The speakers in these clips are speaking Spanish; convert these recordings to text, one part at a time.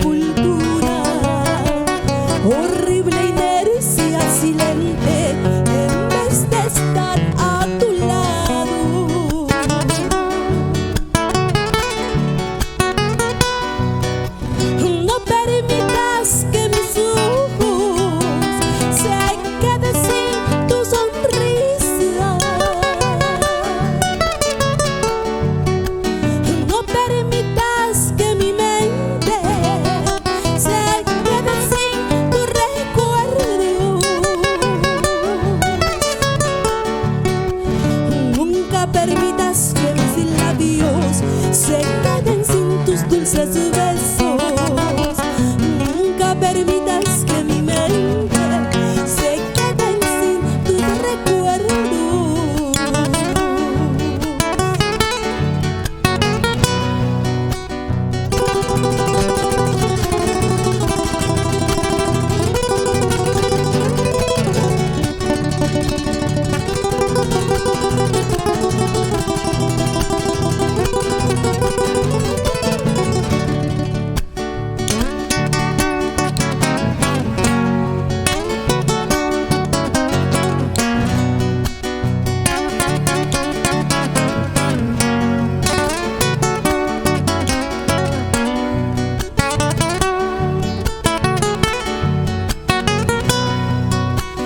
sepultura, horrible inercia silente en vez de estar a tu lado. No permitas que mis ojos se queden sin tu sonrisa. No permitas que mi mente se quede sin tu recuerdo. Nunca permitas que mis labios se queden sin tus dulces besos. Nunca permitas que mi mente se quede sin tus recuerdos.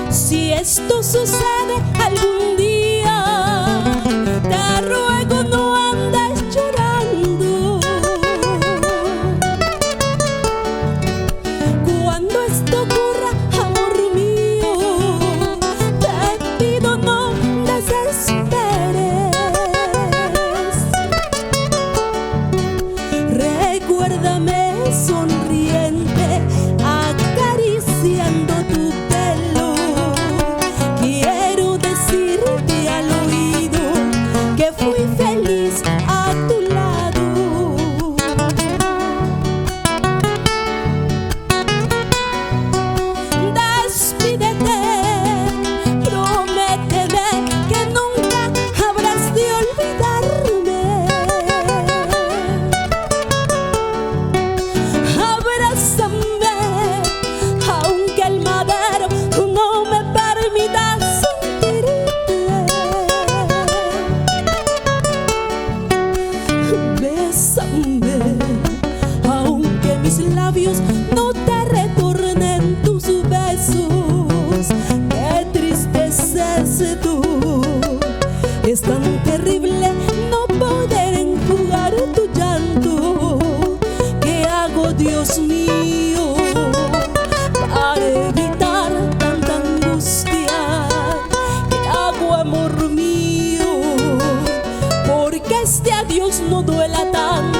Si esto sucede algún día, te ruego no andes llorando. Cuando esto ocurra, amor mío, te pido no desesperes. Recuérdame sonriente, acariciando tu pelo. Quiero decirte al oído que fui feliz a tu lado. Despídete, prométeme que nunca habrás de olvidarme. Abrázame, aunque el madero no me permita sentirte. Bésame, aunque mis labios no te retornen tus besos. Qué tristeza es tú, es tan terrible no poder enjugar tu llanto. ¿Qué hago, Dios mío, para evitar tanta angustia? ¿Qué hago, amor mío, porque este adiós no duela tanto?